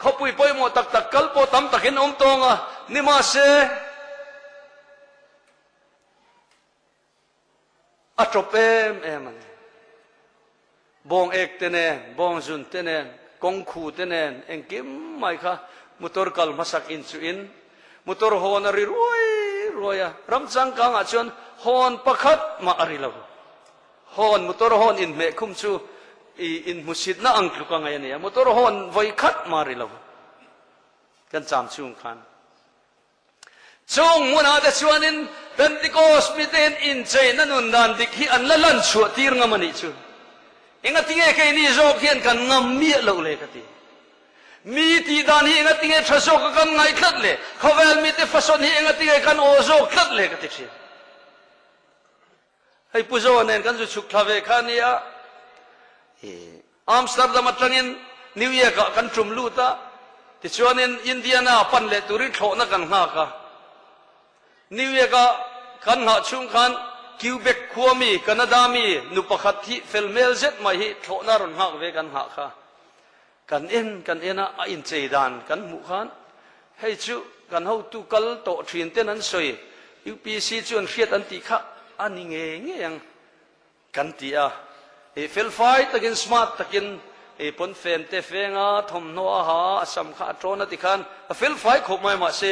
ขบุยปอยโมตักกัลโปตัมตักเห็นตงอ่ะนิมาเซอัตโตเปมมันบงเอกเตเนบงจุนเตเนกงคูเตเนเองกิมไม่ค่ะมุตรกัลมาสักอินซูอินมุตรฮอนอริรวยรำจังกังอาจารย์ฮอนประคัดมาอริลาวฮอนมุตรฮอนอินเมคุมชูอินมุสิดน่าอังกฤษกังไงเนี่ยมุตรฮอนไว้คัดมาอริลาวกันจำชุ่มขันช่วงมุนาเดชวนินเป็นติโกสมิเตนอินเจนันนุนดันดิกฮีอันละลันชัวตีร์งามันอิชูเองติเงแค่นี้โจกเห็นกันงามมีเหล่าเลยกันทีมีที่ดานฮีเองติเงทศกกันไงคลัดเลยเขาเวลมีแต่ฟัสนฮีเองติเงกันโอโจคลัดเลยกันทีให้ผู้โจเนี่ยกันจะชุกทเวคานีอะอัมสเตอร์ดัมตั้งอินนิวยอร์กกันจุ่มลูตาที่ชวนอินเดียนาปันเลตุริโถนักกันหากะนิวยอร์กกันหาชุมขันคิวเบกขัวมีแคนาดามีนุปขัดที่เฟลเมลเจ็ดมาฮิโถนารอนหักเวกันหักค่ะกันเอ็นอินเจดานกันมุขันให้ชูกันเขาตุกัลโตทรีนเตนันสวย UPC ชวนเชียดอันติค่ะอันนี้เงี้ยยังกันตีอ่ะเฟลไฟตะกินสมาร์ตตะกินปนเฟนเตฟงาทอมโนอาหาสัมขาโตรนติคันเฟลไฟขบไม่มาเส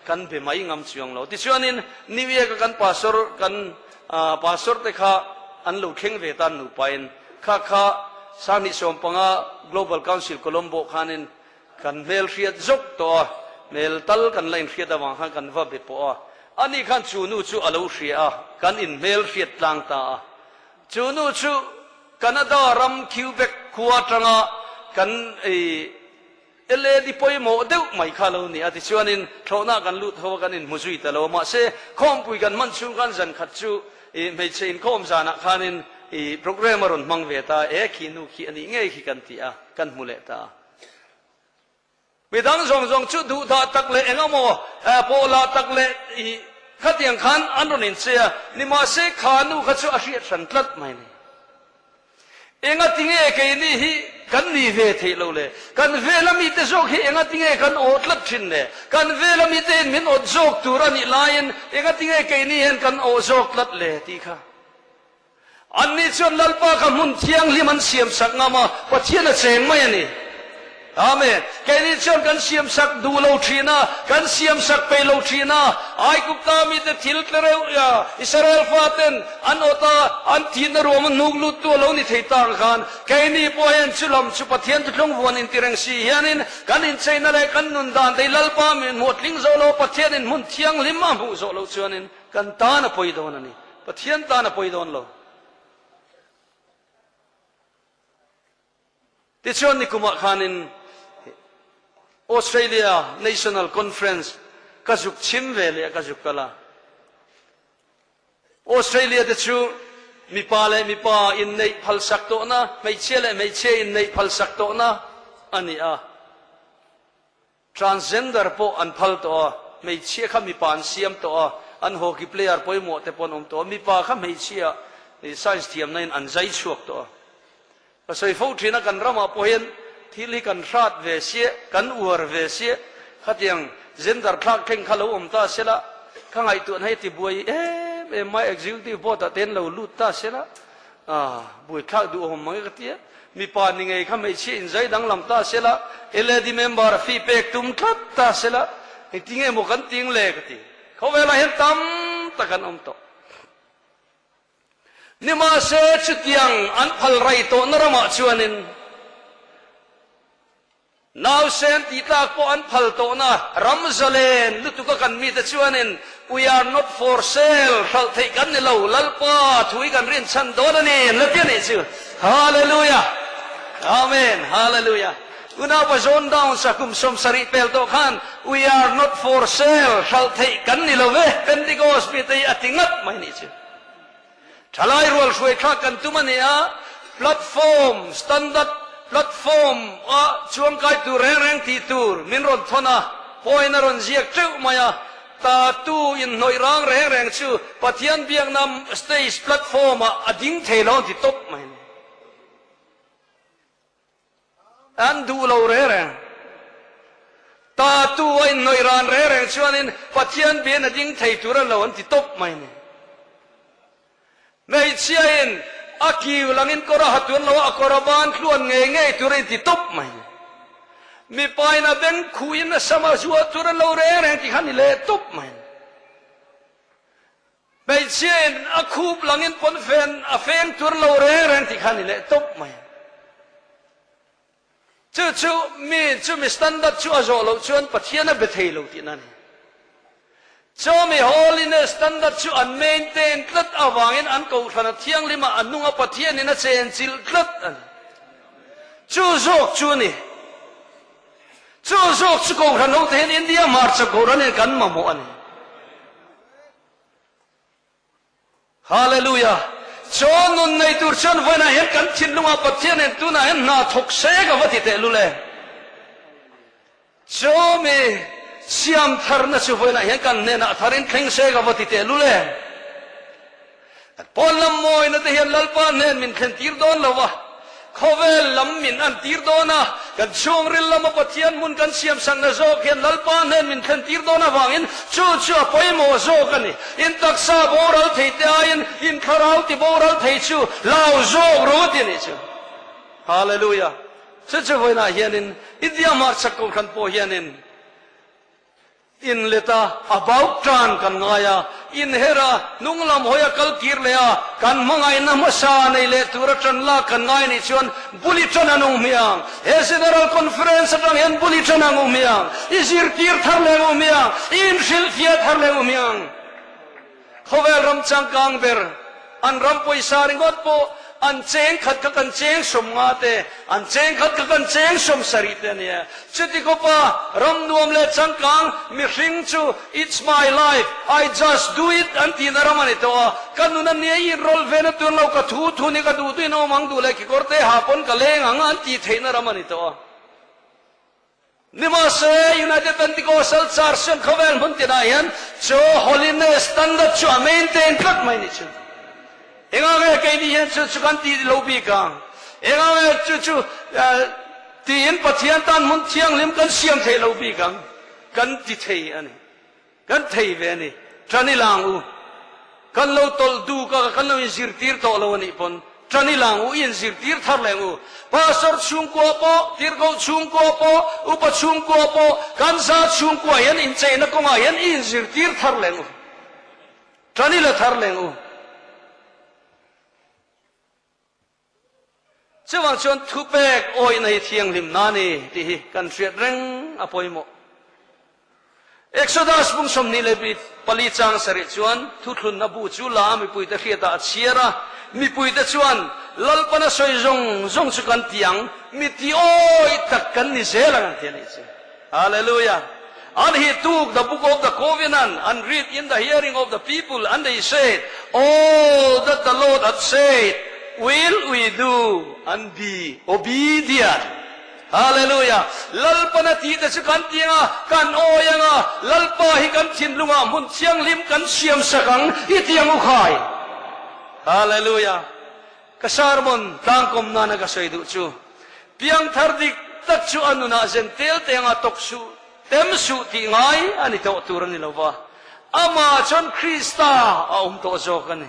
กันเปไม่งำเชียงเราที่ชวนนี้นิเวศกันปัสสรกันปัสสรเตค่ะอันลูกเข่งเวตันหนูไปข้าสานิสมปัง Global Council Colombo ขันินกันเมลเชียดจกตัวเมลตัลกันไลน์เชียดวังขันกันว่าเบ็ดปออันนี้ขันจูนูจูอลูเชียกันอินเมลเชียดต่างตาจูนูจูแคนาดารัมคิวเบกขวาจังกันเอเลดิปอยโมเดวไม่ข้าเราเนี่ยที่ชวนอินเท่านั้นกันลุทว่ากันอินมุจุยตลอดมาเสคอมปุยกันมันชูกันจันขัดจูไม่ใช่อินคอมจานะขันินโปรแกรมมารุนมังเวตาขีนูขีอันนี้ง่ายขีกันตีกันมุเลตาเวดังส่งชุดดูตาตักเลงอโมโปลาตักเลขัดยังขันอันรุนินเสียนี่มาเสขานูขัดชูอาชีพสันตัดไม่เนี่ยติงเกนี่ฮีกันนี่เวทีเราเลยกันเวลามีแต่โจกฮีติงกันอดลัดชินเนี่ยกันเวลามีแต่มินอดโจกตูรันิลายันติงเกนี่เห็นกันอดโจกลัดเลยที่ค่ะอันนี้ชนลัลปากมุนเทียงลิมันเสียมสักงามาปัจเจียนเสียงไม่นี่อาเมนแค่นี้ชนกันเสียมสักดูโลทีน่ากันเสียมสักไปโลทีน่าไอ้กุปตามีแต่ทิลต์เร็วอิสราเอลฟาเตนอันโอตาอันทีนรวมนุกลุตัวเรานี่ที่ต่างกันแค่นี้พอเห็นชุลมชุปเทียนตุลงวันอินทิรังสีเฮียนินกันอินเซนอะไรกันนุนดานได้ลัลปามีหมดลิงโซโลปเทียนินมุนเทียงลิมมาหูโซโลชวนินกันตานะปอยโดนนี่ปเทียนตานะปอยโดนโลที่ชวนนิคุมาขานินออสเตรเลีย National Conference กระจุกชิมเวลีกระจุกกะลาออสเตรเลียที่ชูมีปาเลยมีปาอินในพัลสักโตนะไม่เชื่อเลยไม่เชื่ออินในพัลสักโตนะอันนี้transgender พออันพัลตัวไม่เชื่อข้ามีปานเสียมตัวอันฮอกกี้เพลย์พอยหมดแต่ปนอมตัวมีปาข้าไม่เชื่อไซส์เทียมนั้นอันใจช่วงตัวก็ใส่ฟูทีนักกันรามาพอเห็นที่ลิกันชาติเวเสียกันอวดเวเสียขัดยังเจนดาร์คลากเข่งขลุ่มตาเสละข้างไอตัวให้ติบวยไม่ executive board เต้นเราลุดตาเสละบวยข้าดูผมมันก็เตี้ยมีปานยังไงข้าไม่เชื่อใจดังลำตาเสละLD member ฟีเป็กตุ่มทัดตาเสละไอ้ทิ้งไอ้หมกันทิ้งเล็กทีเขาเวลาเห็นตั้มตะกันอมโตนี่มาเสจุดยังอันพัลไรโตนรมาชวนินนาวเซนติตากปอันพัลโตนะรัมซาเลนลุตุกกันมีแต่ชวนิน we are not for sale เขาเทกันนี่เราลัลปาถุยกันเรียนชั้นโดนนี่แล้วเพี้ยนนี่ชื่อฮาเลลูยาอาเมนฮาเลลูยาอุณาปะโซนดาวสักุมสมสริเปลโตขัน we are not for sale เขาเทกันนี่เราเว้เป็นที่โกสปิตีอติงัดไม่นี่ชื่อทลายรัวช่วยข้ากันตุมันเนี่ยแพลตฟอร์มสแตนดาร์ดแพลตฟอร์มช่วงกายตัวแรงที่ตัวมินรอนทนะพอยนรอนเจียกเจ้ามายาตาตู้อินหน่วยแรงชูปะเทียนเบียงนำสเตจแพลตฟอร์มอดิ้งเทลอนที่ตบมันอันดูเราแรงตาตู้อินหน่วยแรงชวนินปะเทียนเบียงอดิ้งเทตัวเราอันที่ตบมันไม่เชื่อเองอากิวหลังอินกระหัตวันเราอักระบานล้วนเงยตัวเองที่ตบมันมีไปนะเบนคุยนะสมาชัวตัวเราแรงที่ขันนี่เลยตบมันไม่เชื่อเองอาคูบหลังอินปนเฟนอาเฟนตัวเราแรงที่ขันนี่เลยตบมันจู่มีสแตนดาร์ดจู่อาโจเราชวนปะเทียนเบเทโลที่นั่นจอมี holiness standard ชูอัน maintain คลัดอวังอินอันกูขนาดเที่ยงลิมาอันนุ่งอปัทเทียนนี่นะเซนซิลคลัดอันชูโจกชูนี่ชูโจกชูกูขนาดเห็นอินเดียมาร์ชกูรันนี่กันมาโมอันฮาเลลูยาจอนุนในตัวฉันวันนั้นเห็นกันชินนุ่งอปัทเทียนนี่ตัวนั้นเห็นนาทุกเสกวัติเตลุเลจอมีเสียมทาร์นสุวรรณเห็นกันเนี่ยนะทารินเข่งเสกวัติเตลุเลพอลมมอยนั่นเห็นลัลปานเนี่ยมินเข่งตีร์ดอนละวะ khovel lam min an tir dona kan chung ril lama pathian mun kan siam sang na zo khen lalpa nen min khan tir dona wangin chu poi mo zo kan in taksa boral theite in kharau ti boral thei chu lao zo ro ti ni chu hallelujah chu voina hianin india mar chakko khan po hianin in leta about tran kan ngaya in hera nunglam hoya kal kir lea kan mangai na masa nei le turatran la kan ngai ni chuan bulletin anu miang he general conference atang hen bulletin anu miang isir tir thar le anu miang in sil fia thar le anu miang khovel ram chang kang ber an ram poi saringot po an cheng khat ka kan cheng som nga te an cheng khat ka kan cheng som sari te ne chiti ko pa ram nuam le chang kang mi hring chu it's my life I just do it anti naramani to kanuna ne in rol vena tur lo ka thu ni ka du no mang du le ki korte hapon ka leng ang anti theina ramani to nimase United Pentecostal Church and khovel mun ti na yan cho holiness standard chu maintain kat mai ni chu enga ke ni hen chu kan ti lobi kang enga chu ti in pathian tan mun thiang lim kan siam thei lobi kang kan ti thei ani kan thei ve ni trani lang u kan lo tol du ka kan lo zir tir to lo ni pon trani lang u in zir tir thar leng u pastor chung ko po tir go chung ko po upa chung ko po kan sa chung ko yan in chei na ko ma yan in zir tir thar leng u trani la thar leng u chawang chuan thupek oi nei thiang lim na ni ti kan riat reng apoi mo Exodus bung som ni lebi pali chang sari chuan thuthlun na bu chu la mi pui ta khiata chiara mi pui ta chuan lalpana soi zong chu kan tiang mi ti oi tak kan ni zelang an tiani che hallelujah and he took the book of the covenant and read in the hearing of the people and they said all that the Lord had said will we do and be obedient hallelujah lalpana ti ta chu kan tianga kan oyanga lalpa hi kan thinlunga mun chiang lim kan siam sakang i tiang u khai hallelujah kasarmon tangkom nana ka soidu chu piang thardik tak chu anuna zentel tenga toksu temsu ti ngai ani to turan ni lova ama chon krista a to zo kan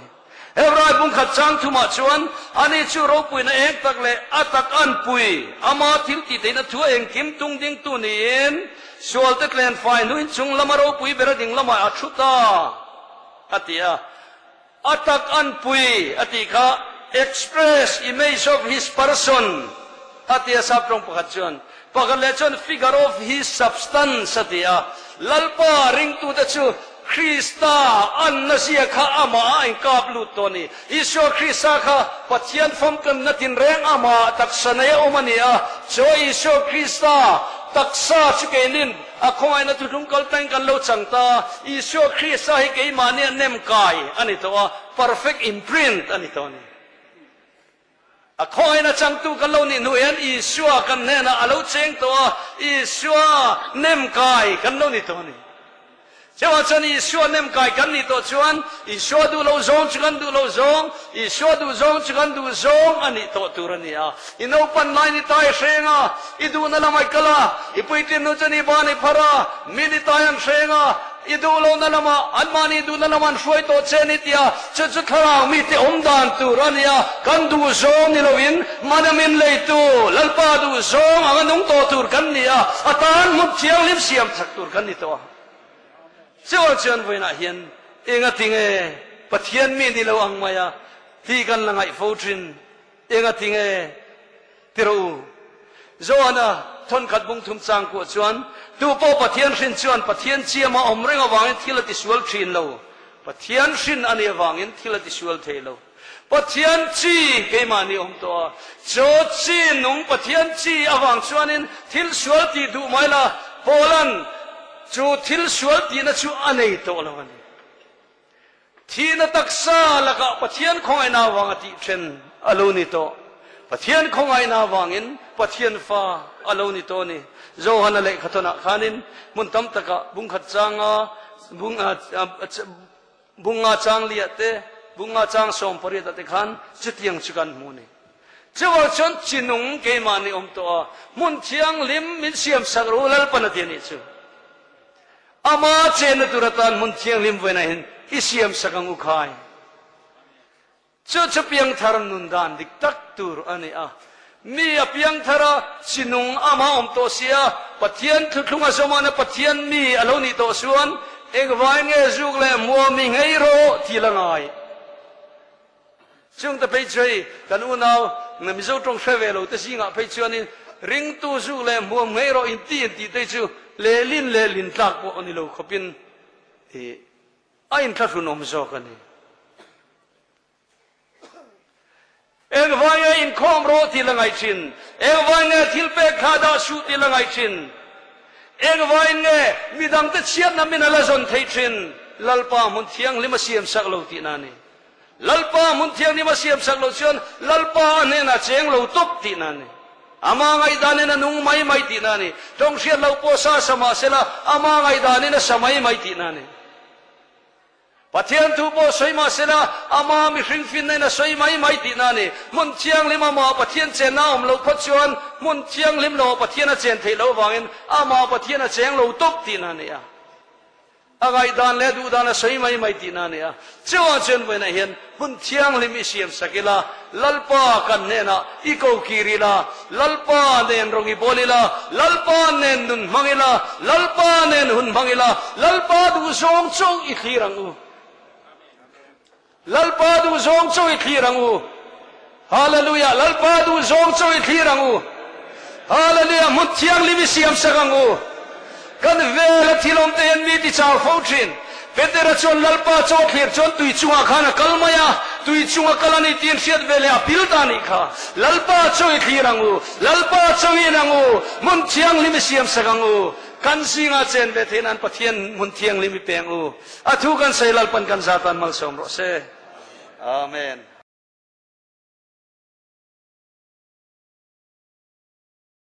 Hebrai bung khat chang thuma chuan ani chu ro pui na ek tak le atak an pui ama thil ti te na thu eng kim tung ding tu ni in sual te klen fai nu in chung lama ro pui bera ding lama a thuta atia atak an pui atika express image of his person atia saprong pakhat chuan pakhat le chuan figure of his substance atia lalpa ring tu da chu Krista an nasia kha ama in kaplu toni iso Krista kha pathian fam kan natin reng ama taksane omania so iso Krista taksa chikenin akhoi na tu kal tang kan lo changta iso Krista hi ke mane nem kai ani to perfect imprint ani to ni akhoi na chang tu kan lo ni nuan iso kan ne na alo cheng to iso nem kai kan lo ni to ni Jawa chan Yeshua nem kai kan ni to chuan Yeshua du lo zong chukan du lo zong Yeshua du zong chukan du zong ani to turania ino pan lai ni tai hrenga idu na lamai kala ipuitin nu chani bani phara mini tayang hrenga idu lo na lama anmani du na laman hruai to chenitia chu khara mi te omdan turania kan du zong ni lovin manamin leitu lalpa du zong anganung to tur kan nia atan muk chiang lim siam thak tur kan ni to Jawa chuan voina hian enga tinge pathian mi ni lo ang maya ti kan langai fotrin enga tinge tiru zoana thon khat bung thum chang ko chuan tu po pathian hrin chuan pathian chiama omrenga wangin thila ti sual thin lo pathian hrin ani wangin thila ti sual thei lo pathian chi ke mani om to cho chi nung pathian chi awang chuanin thil sual ti du maila polan chu thil sual ti na chu anei to lawani thina taksa laka pathian khongai na wanga ti thren aloni to pathian khongai na wangin pathian fa aloni to ni zo hana le khatona khanin mun tam taka bung khat changa bunga chang liate bunga chang som pari ta te khan chutiang chukan mu ni เจ้าชนจินุงเกมานิอมตัวมุนเทียงลิมมิเสียมสักรูลัลปนเทียนิจูอามาเจนตุรตันมุนเทียงลิมเวนัยอิเสียมสักังอุคายเจ้าจะเพียงทารันนุนดานดิกตักตูรอันนี้มีเพียงทาราจินุงอามาอมตัวเสียปะเทียนทุกลุงอาสมานะปะเทียนมีอโลนิตัวส่วนเอกวายเงจุกเลมัวมีไงโรทีละไงซึ่งแต่ไปช่วยกันอุณเอาเงินมิโซตรงเชเวลแต่สิ่งอ่ะไปช่วยนี่ริงตู้จุกเลมัวไงโรอินตีได้จูเลลินตักพวกนี้เราขบินอินทัศน์นมโซกันนี่เอกวายอินคอมโรทีละไงชินเอกวายเงทิลเปคาดาชูทีละไงชินเอกวายเงมีดังแต่เชียนน้ำมินาลาจนเทชินลัลปามุนเทียงลิมาเสียมสักโลตีนานี่ลัลปามุนเทียงลิมาเสียมสักโลชนลัลปาเนี่ยนะเจงโลตบตีนานี่อามาไงดานี่นะนุ่งไม่ตีนานี่จงเชียนเราโพสาสมาเสละอามาไงดานี่นะสมัยไม่ตีนานี่ปะเทียนทูโบสวยมาเสละอามามีริงฟินนี่นะสวยไม่ตีนานี่มุนเทียงลิมาปะเทียนเจนน้าอมเราพัดชวนมุนเทียงลิมโลปะเทียนเจนเทโลวางินอามาปะเทียนเจงโลตบตีนานี่อะไรดานเล่ดูดานสวยไม่ตีนานี่เจ้าเจนเวนัยเห็นมุนเทียงลิมิเสียมสกิลาลัลปากันเนนะอีโกกีรีลาลัลปาเนนรงอีโบลิลาลัลปาเนนนุนมังอิลาลัลปาเนนหุนมังอิลาลัลปาดูซงโจอีขีรังอูลัลปาดูซงโจอีขีรังอูฮาเลลูยาลัลปาดูซงโจอีขีรังอูฮาเลลูยามุนเทียงลิมิเสียมสกังอูกันเวลที่ลมเตียนมีที่ชาวฟูจินเป็นแต่ละชนลัลปาโจเขียนชนตุยจุงอาขานะกัลมายาตุยจุงอากัลนี่ตีนเสียดเวลาพิลตานิค่ะลัลปาโจเขียรังอูลัลปาโจเขียรังอูมุนเทียงลิมิเสียมสกังอูกันสิงาเจนเบเทนันปะเทียนมุนเทียงลิมิเปียงอูอาทุกันใส่ลัลปันกันซาตันมัลสมรสเซอาเมน